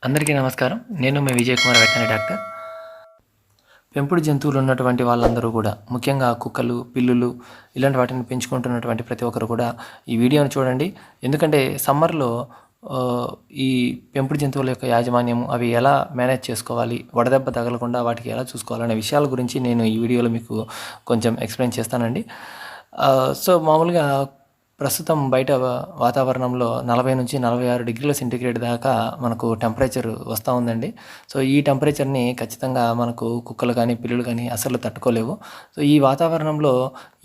అందరికీ నమస్కారం. నేను మీ విజయ్ కుమార్ వెటర్నరీ డాక్టర్. పెంపుడు జంతువులు ఉన్నటువంటి వాళ్ళందరూ కూడా ముఖ్యంగా కుక్కలు, పిల్లులు ఇలాంటి వాటిని పెంచుకుంటున్నటువంటి ప్రతి ఒక్కరు కూడా ఈ వీడియోని చూడండి. ఎందుకంటే సమ్మర్లో ఈ పెంపుడు జంతువుల యొక్క యాజమాన్యం అవి ఎలా మేనేజ్ చేసుకోవాలి, వడదెబ్బ తగలకుండా వాటికి ఎలా చూసుకోవాలనే విషయాల గురించి నేను ఈ వీడియోలో మీకు కొంచెం ఎక్స్ప్లెయిన్ చేస్తానండి. సో మామూలుగా ప్రస్తుతం బయట వాతావరణంలో 40 నుంచి 46 డిగ్రీల సెంటీగ్రేడ్ దాకా మనకు టెంపరేచర్ వస్తూ ఉందండి. సో ఈ టెంపరేచర్ని ఖచ్చితంగా మనకు కుక్కలు కానీ పిల్లులు కానీ అసలు తట్టుకోలేవు. సో ఈ వాతావరణంలో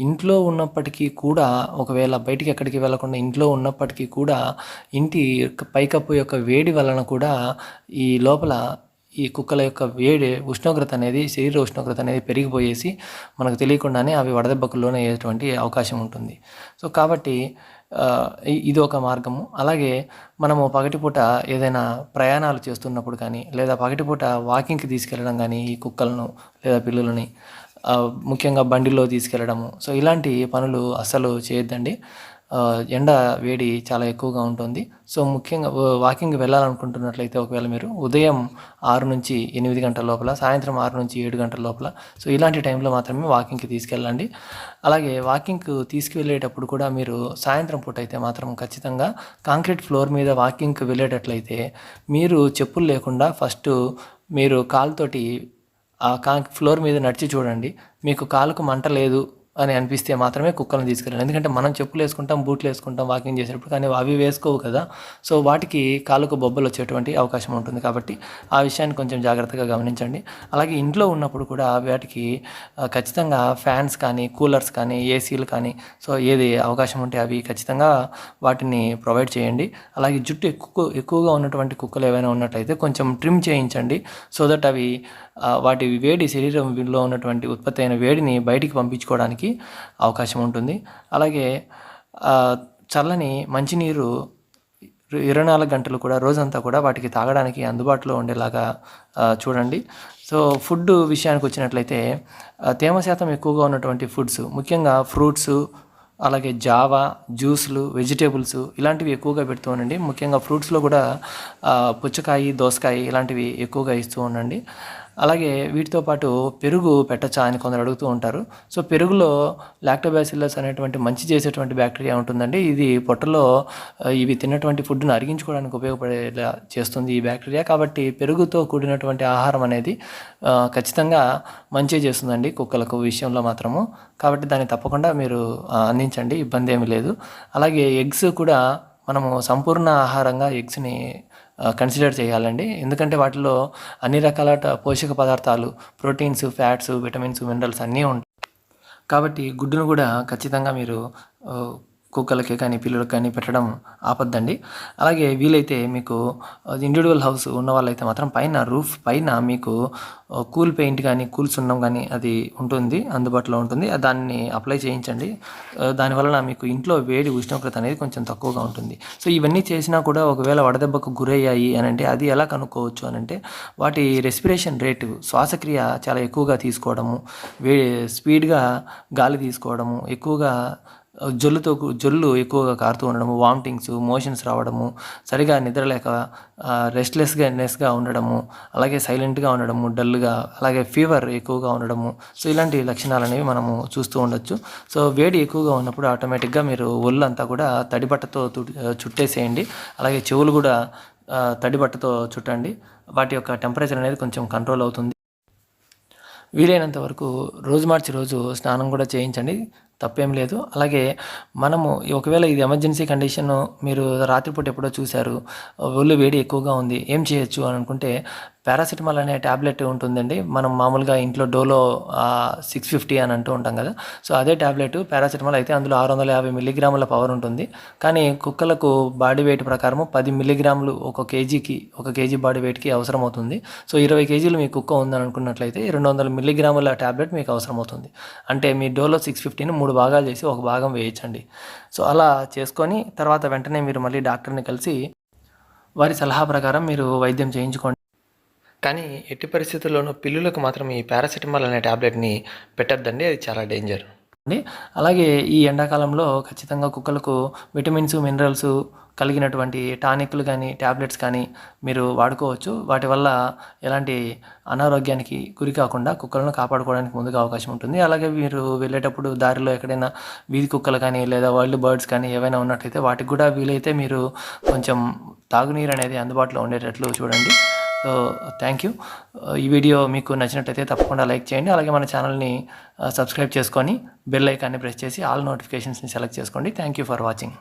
ఇంట్లో ఉన్నప్పటికీ కూడా ఒకవేళ బయటికి ఎక్కడికి వెళ్లకుండా ఇంట్లో ఉన్నప్పటికీ కూడా ఇంటి పైకప్పు యొక్క వేడి వలన కూడా ఈ లోపల ఈ కుక్కల యొక్క ఉష్ణోగ్రత అనేది శరీర ఉష్ణోగ్రత అనేది పెరిగిపోయేసి మనకు తెలియకుండానే అవి వడదెబ్బకు లోనయ్యేటువంటి అవకాశం ఉంటుంది. సో కాబట్టి ఇది ఒక మార్గము. అలాగే మనము పగటిపూట ఏదైనా ప్రయాణాలు చేస్తున్నప్పుడు కానీ లేదా పగటిపూట వాకింగ్కి తీసుకెళ్ళడం కానీ ఈ కుక్కలను లేదా పిల్లులని ముఖ్యంగా బండిలో తీసుకెళ్ళడము, సో ఇలాంటి పనులు అస్సలు చేయొద్దండి. ఎండ వేడి చాలా ఎక్కువగా ఉంటుంది. సో ముఖ్యంగా వాకింగ్ వెళ్ళాలనుకుంటున్నట్లయితే ఒకవేళ మీరు ఉదయం 6 నుంచి 8 గంటల లోపల, సాయంత్రం 6 నుంచి 7 గంటల లోపల, సో ఇలాంటి టైంలో మాత్రమే వాకింగ్కి తీసుకెళ్ళండి. అలాగే వాకింగ్కి తీసుకువెళ్ళేటప్పుడు కూడా మీరు సాయంత్రం పూట అయితే మాత్రం ఖచ్చితంగా కాంక్రీట్ ఫ్లోర్ మీద వాకింగ్కి వెళ్ళేటట్లయితే మీరు చెప్పులు లేకుండా ఫస్ట్ మీరు కాలుతోటి ఆ ఫ్లోర్ మీద నడిచి చూడండి. మీకు కాలుకు మంట లేదు అని అనిపిస్తే మాత్రమే కుక్కలను తీసుకెళ్ళండి. ఎందుకంటే మనం చెప్పులు వేసుకుంటాం, బూట్లు వేసుకుంటాం వాకింగ్ చేసేటప్పుడు, కానీ అవి వేసుకోవు కదా. సో వాటికి కాళ్ళకు బొబ్బలు వచ్చేటువంటి అవకాశం ఉంటుంది. కాబట్టి ఆ విషయాన్ని కొంచెం జాగ్రత్తగా గమనించండి. అలాగే ఇంట్లో ఉన్నప్పుడు కూడా వాటికి ఖచ్చితంగా ఫ్యాన్స్ కానీ, కూలర్స్ కానీ, ఏసీలు కానీ, సో ఏది అవకాశం ఉంటే అవి ఖచ్చితంగా వాటిని ప్రొవైడ్ చేయండి. అలాగే జుట్టు ఎక్కువగా ఉన్నటువంటి కుక్కలు ఏవైనా ఉన్నట్లయితే కొంచెం ట్రిమ్ చేయించండి. సో దట్ అవి వాటి వేడి శరీరంలో ఉన్నటువంటి ఉత్పత్తి అయిన వేడిని బయటికి పంపించుకోవడానికి అవకాశం ఉంటుంది. అలాగే చల్లని మంచినీరు 24 గంటలు కూడా రోజంతా కూడా వాటికి తాగడానికి అందుబాటులో ఉండేలాగా చూడండి. సో ఫుడ్ విషయానికి వచ్చినట్లయితే తేమ శాతం ఎక్కువగా ఉన్నటువంటి ఫుడ్స్, ముఖ్యంగా ఫ్రూట్స్, అలాగే జావా, జ్యూస్లు, వెజిటేబుల్స్ ఇలాంటివి ఎక్కువగా పెడుతూ ఉండండి. ముఖ్యంగా ఫ్రూట్స్లో కూడా పుచ్చకాయ, దోసకాయ ఇలాంటివి ఎక్కువగా ఇస్తూ ఉండండి. అలాగే వీటితో పాటు పెరుగు పెట్టచ్చా అని కొందరు అడుగుతూ ఉంటారు. సో పెరుగులో లాక్టోబాసిల్లస్ అనేటువంటి మంచి చేసేటువంటి బ్యాక్టీరియా ఉంటుందండి. ఇది పొట్టలో ఇవి తిన్నటువంటి ఫుడ్ను అరిగించుకోవడానికి ఉపయోగపడేలా చేస్తుంది ఈ బ్యాక్టీరియా. కాబట్టి పెరుగుతో కూడినటువంటి ఆహారం అనేది ఖచ్చితంగా మంచి చేస్తుందండి కుక్కలకు విషయంలో మాత్రము. కాబట్టి దాన్ని తప్పకుండా మీరు అందించండి, ఇబ్బంది ఏమీ లేదు. అలాగే ఎగ్స్ కూడా మనము సంపూర్ణ ఆహారంగా ఎగ్స్ని కన్సిడర్ చేయాలండి. ఎందుకంటే వాటిలో అన్ని రకాల పోషక పదార్థాలు, ప్రోటీన్స్, ఫ్యాట్స్, విటమిన్స్, మినరల్స్ అన్నీ ఉంటాయి. కాబట్టి గుడ్డును కూడా ఖచ్చితంగా మీరు కుక్కలకి కానీ పిల్లలకి కానీ పెట్టడం ఆపద్దండి. అలాగే వీలైతే మీకు ఇండివిజువల్ హౌస్ ఉన్న వాళ్ళైతే మాత్రం రూఫ్ పైన మీకు కూల్ పెయింట్ కానీ, కూల్ సున్నం కానీ అది ఉంటుంది, అందుబాటులో ఉంటుంది. దాన్ని అప్లై చేయించండి. దానివలన మీకు ఇంట్లో వేడి ఉష్ణోగ్రత అనేది కొంచెం తక్కువగా ఉంటుంది. సో ఇవన్నీ చేసినా కూడా ఒకవేళ వడదెబ్బకు గురయ్యాయి అని అంటే అది ఎలా కనుక్కోవచ్చు అని అంటే వాటి రెస్పిరేషన్ రేటు, శ్వాసక్రియ చాలా ఎక్కువగా తీసుకోవడము, స్పీడ్గా గాలి తీసుకోవడము, ఎక్కువగా జొల్లు ఎక్కువగా కారుతూ ఉండడము, వామిటింగ్స్, మోషన్స్ రావడము, సరిగా నిద్రలేక రెస్ట్లెస్గా ఉండడము, అలాగే సైలెంట్గా ఉండడము, డల్గా, అలాగే ఫీవర్ ఎక్కువగా ఉండడము. సో ఇలాంటి లక్షణాలు అనేవి మనము చూస్తూ ఉండొచ్చు. సో వేడి ఎక్కువగా ఉన్నప్పుడు ఆటోమేటిక్గా మీరు ఒళ్ళంతా కూడా తడిబట్టతో చుట్టేసేయండి. అలాగే చెవులు కూడా తడిబట్టతో చుట్టండి. వాటి యొక్క టెంపరేచర్ అనేది కొంచెం కంట్రోల్ అవుతుంది. వీలైనంత వరకు రోజు మార్చి రోజు స్నానం కూడా చేయించండి, తప్పేం లేదు. అలాగే మనము ఒకవేళ ఇది ఎమర్జెన్సీ కండిషన్, మీరు రాత్రిపూట ఎప్పుడో చూశారు, ఒళ్ళు వేడి ఎక్కువగా ఉంది, ఏం చేయొచ్చు అని అనుకుంటే పారాసిటమాల్ అనే ట్యాబ్లెట్ ఉంటుందండి. మనం మామూలుగా ఇంట్లో డోలో 650 అని అంటూ ఉంటాం కదా. సో అదే ట్యాబ్లెట్ పారాసిటమాల్ అయితే అందులో 650 మిల్లీగ్రాముల పవర్ ఉంటుంది. కానీ కుక్కలకు బాడీ వెయిట్ ప్రకారం 10 మిల్లీగ్రాములు ఒక కేజీ బాడీ వెయిట్కి అవసరం అవుతుంది. సో 20 కేజీలు మీ కుక్క ఉందని అనుకున్నట్లయితే 200 మిల్లీగ్రాముల ట్యాబ్లెట్ మీకు అవసరం అవుతుంది. అంటే మీ డోలో 650ని 3 భాగాలు చేసి ఒక భాగం వేయించండి. సో అలా చేసుకొని తర్వాత వెంటనే మీరు మళ్ళీ డాక్టర్ని కలిసి వారి సలహా ప్రకారం మీరు వైద్యం చేయించుకోండి. కానీ ఎట్టి పరిస్థితుల్లోనూ పిల్లులకు మాత్రం ఈ పారాసిటమాల్ అనే ట్యాబ్లెట్ని పెట్టద్దండి, అది చాలా డేంజర్. అలాగే ఈ ఎండాకాలంలో ఖచ్చితంగా కుక్కలకు విటమిన్స్, మినరల్స్ కలిగినటువంటి టానిక్లు కానీ, టాబ్లెట్స్ కానీ మీరు వాడుకోవచ్చు. వాటి వల్ల ఎలాంటి అనారోగ్యానికి గురి కాకుండా కుక్కలను కాపాడుకోవడానికి ముందుగా అవకాశం ఉంటుంది. అలాగే మీరు వెళ్ళేటప్పుడు దారిలో ఎక్కడైనా వీధి కుక్కలు కానీ, లేదా వైల్డ్ బర్డ్స్ కానీ ఏవైనా ఉన్నట్లయితే వాటికి కూడా వీలైతే మీరు కొంచెం తాగునీరు అనేది అందుబాటులో ఉండేటట్లు చూడండి. So thank you. ఈ వీడియో మీకు నచ్చినట్లయితే తప్పకుండా లైక్ చేయండి. అలాగే మన ఛానల్ని సబ్స్క్రైబ్ చేసుకొని బెల్ ఐకాన్ని ప్రెస్ చేసి ఆల్ నోటిఫికేషన్స్ని సెలెక్ట్ చేసుకోండి. Thank you for watching.